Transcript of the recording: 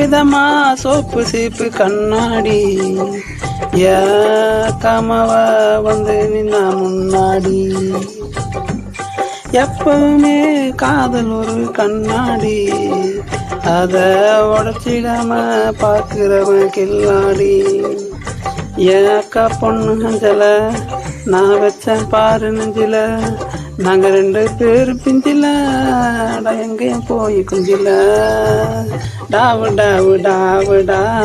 விதமா சோப்பு சீப்பு கண்ணாடி கமவ வந்து நின்னா முன்னாடி. எப்பவுமே காதல் ஒரு கண்ணாடி, அத உடச்சிடாம பாக்குறவன் கில்லாடி. அக்கா பொண்ணு நெஞ்சில நான் வச்சேன் பாரு நெஞ்சில, நாங்க 2 பேரும் பிஞ்சில எங்கேயும் போய் குஞ்சில. டாவு டாவு டாவு டா.